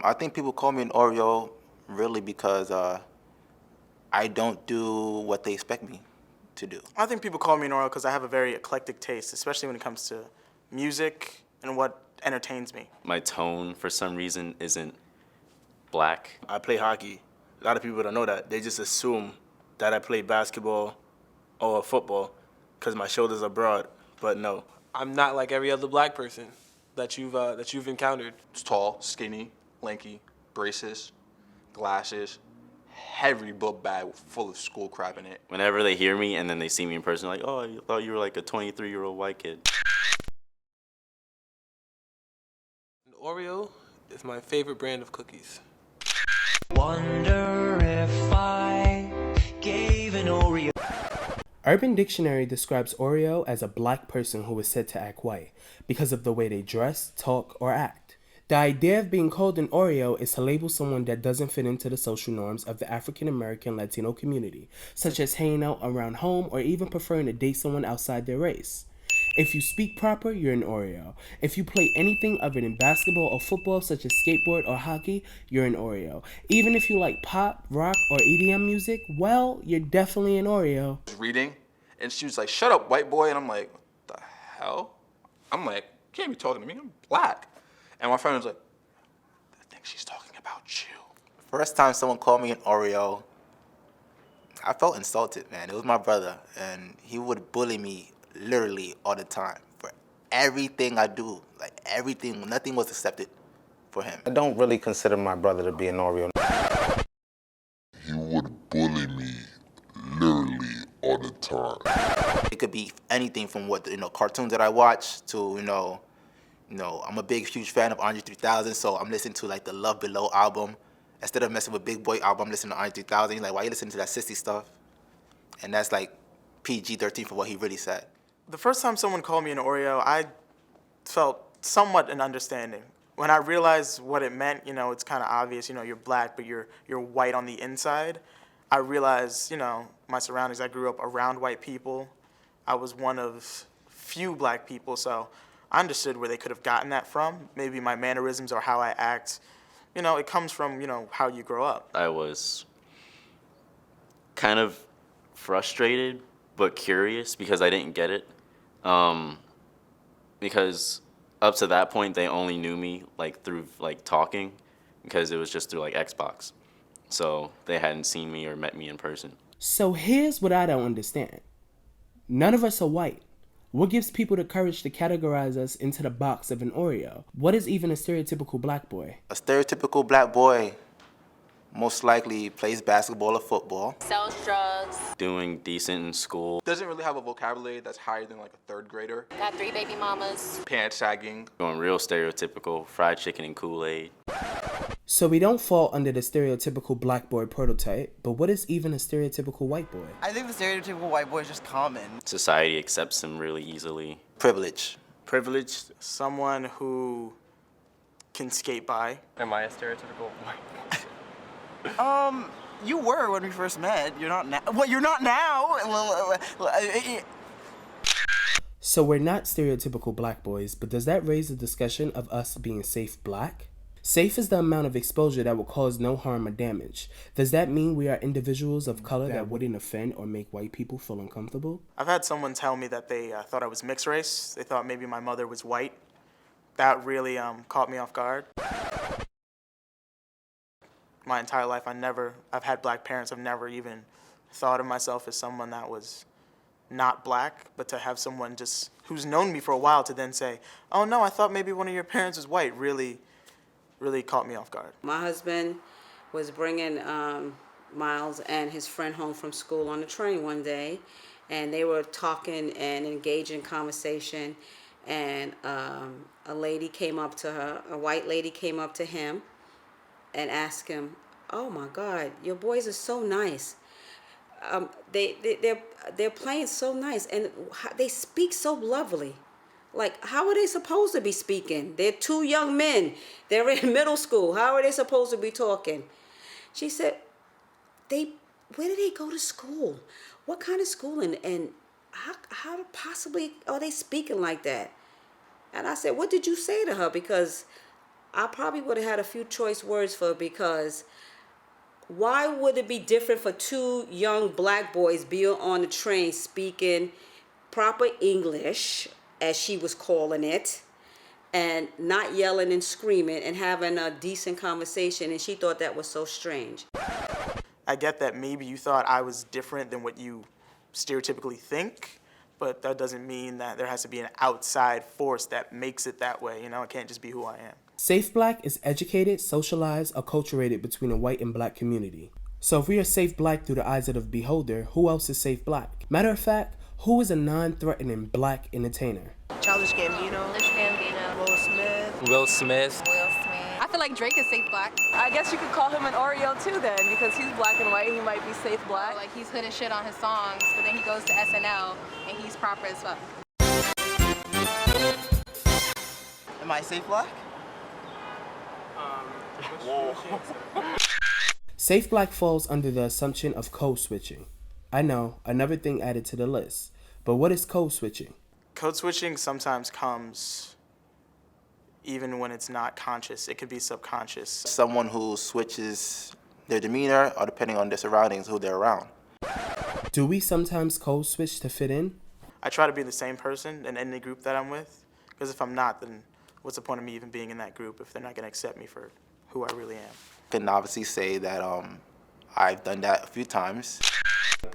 I think people call me an Oreo really because I don't do what they expect me to do. I think people call me an Oreo because I have a very eclectic taste, especially when it comes to music and what entertains me. My tone, for some reason, isn't black. I play hockey. A lot of people don't know that. They just assume that I play basketball or football because my shoulders are broad, but no. I'm not like every other black person that you've encountered. It's tall, skinny, lanky, braces, glasses, heavy book bag full of school crap in it. Whenever they hear me and then they see me in person, like, oh, I thought you were like a 23-year-old white kid. An Oreo is my favorite brand of cookies. Wonder if I gave an Oreo. Urban Dictionary describes Oreo as a black person who is said to act white because of the way they dress, talk, or act. The idea of being called an Oreo is to label someone that doesn't fit into the social norms of the African American Latino community, such as hanging out around home or even preferring to date someone outside their race. If you speak proper, you're an Oreo. If you play anything other than basketball or football, such as skateboard or hockey, you're an Oreo. Even if you like pop, rock, or EDM music, well, you're definitely an Oreo. I was reading, and she was like, "Shut up, white boy," and I'm like, "What the hell?" I'm like, "You can't be talking to me, I'm black." And my friend was like, "I think she's talking about you." First time someone called me an Oreo, I felt insulted, man. It was my brother, and he would bully me literally all the time for everything I do. Like everything, nothing was accepted for him. I don't really consider my brother to be an Oreo. He would bully me literally all the time. It could be anything from what cartoons that I watch to I'm a big huge fan of Andre 3000, so I'm listening to like the Love Below album instead of messing with Big Boy album. I'm listening to Andre 3000. He's like, why you listening to that sissy stuff? And that's like PG-13 for what he really said. The first time someone called me an Oreo, I felt somewhat an understanding. When I realized what it meant, it's kind of obvious, you're black, but you're white on the inside. I realized, my surroundings. I grew up around white people. I was one of few black people, so I understood where they could have gotten that from. Maybe my mannerisms or how I act. It comes from, how you grow up. I was kind of frustrated but curious because I didn't get it. Because up to that point, they only knew me through talking, because it was just through Xbox. So they hadn't seen me or met me in person. So here's what I don't understand. None of us are white. What gives people the courage to categorize us into the box of an Oreo? What is even a stereotypical black boy? A stereotypical black boy most likely plays basketball or football. Sells drugs. Doing decent in school. Doesn't really have a vocabulary that's higher than like a third grader. Got 3 baby mamas. Pants sagging. Going real stereotypical, fried chicken and Kool-Aid. So we don't fall under the stereotypical black boy prototype, but what is even a stereotypical white boy? I think the stereotypical white boy is just common. Society accepts him really easily. Privilege. Privileged. Someone who can skate by. Am I a stereotypical white boy? You were when we first met. You're not now. Well, you're not now. So we're not stereotypical black boys, but does that raise the discussion of us being safe black? Safe is the amount of exposure that will cause no harm or damage. Does that mean we are individuals of color that wouldn't offend or make white people feel uncomfortable? I've had someone tell me that they thought I was mixed race. They thought maybe my mother was white. That really caught me off guard. My entire life, I've had black parents. I've never even thought of myself as someone that was not black, but to have someone just who's known me for a while to then say, oh no, I thought maybe one of your parents was white, really caught me off guard. My husband was bringing Miles and his friend home from school on the train one day, and they were talking and engaged in conversation, and a lady came up to her, a white lady came up to him and asked him, oh my God, your boys are so nice. They're playing so nice, and they speak so lovely. Like, how are they supposed to be speaking? They're 2 young men. They're in middle school. How are they supposed to be talking? She said, where do they go to school? What kind of schooling? And how possibly are they speaking like that? And I said, what did you say to her? Because I probably would have had a few choice words for it, because why would it be different for two young black boys being on the train speaking proper English, as she was calling it, and not yelling and screaming and having a decent conversation, and she thought that was so strange. I get that maybe you thought I was different than what you stereotypically think, but that doesn't mean that there has to be an outside force that makes it that way. You know, it can't just be who I am. Safe Black is educated, socialized, acculturated between a white and black community. So if we are safe black through the eyes of the beholder, who else is safe black? Matter of fact, who is a non-threatening black entertainer? Childish Gambino. Will Smith. Will Smith. I feel like Drake is safe black. I guess you could call him an Oreo too then, because he's black and white, he might be safe black. Like he's hood as shit on his songs, but then he goes to SNL and he's proper as fuck. Am I safe black? Safe black falls under the assumption of code switching. I know, another thing added to the list. But what is code switching? Code switching sometimes comes even when it's not conscious. It could be subconscious. Someone who switches their demeanor or depending on their surroundings, who they're around. Do we sometimes code switch to fit in? I try to be the same person in any group that I'm with, because if I'm not, then what's the point of me even being in that group if they're not going to accept me for who I really am? I can obviously say that I've done that a few times.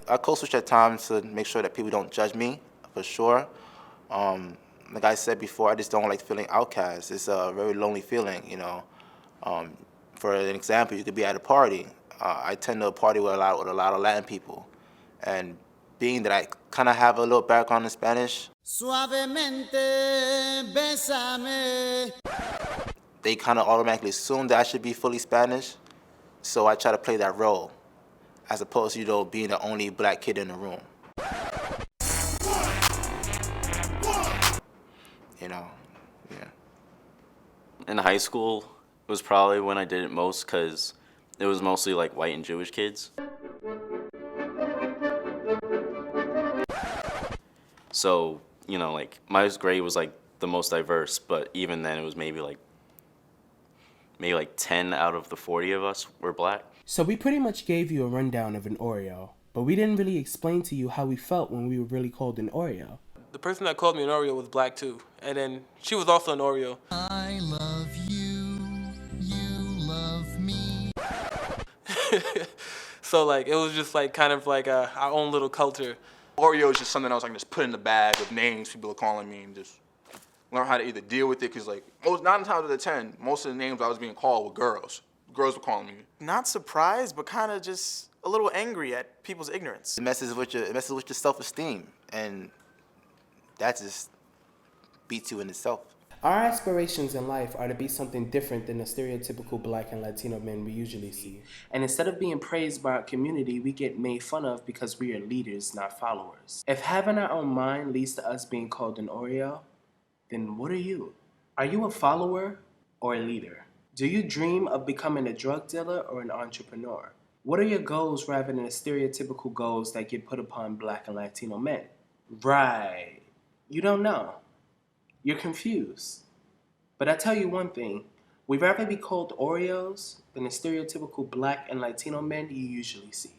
I code switch at times to make sure that people don't judge me, for sure. Like I said before, I just don't like feeling outcast. It's a very lonely feeling, you know. For an example, you could be at a party. I tend to party with a lot of Latin people, and being that I kind of have a little background in Spanish, Suavemente, bésame. They kind of automatically assume that I should be fully Spanish, so I try to play that role, as opposed to, you know, being the only black kid in the room. You know, yeah. In high school was probably when I did it most, because it was mostly like white and Jewish kids. So, you know, like my grade was like the most diverse, but even then it was maybe like 10 out of the 40 of us were black. So we pretty much gave you a rundown of an Oreo, but we didn't really explain to you how we felt when we were really called an Oreo. The person that called me an Oreo was black too, and then she was also an Oreo. I love you, you love me. So like it was just like kind of like our own little culture. Oreo is just something else I can just put in the bag of names people are calling me and just learn how to either deal with it, because like 9 times out of 10, most of the names I was being called were girls. Girls were calling me. Not surprised, but kind of just a little angry at people's ignorance. It messes with your self-esteem, and that just beats you in itself. Our aspirations in life are to be something different than the stereotypical black and Latino men we usually see. And instead of being praised by our community, we get made fun of because we are leaders, not followers. If having our own mind leads to us being called an Oreo, then what are you? Are you a follower or a leader? Do you dream of becoming a drug dealer or an entrepreneur? What are your goals rather than the stereotypical goals that get put upon black and Latino men? Right. You don't know. You're confused. But I tell you one thing, we'd rather be called Oreos than the stereotypical black and Latino men you usually see.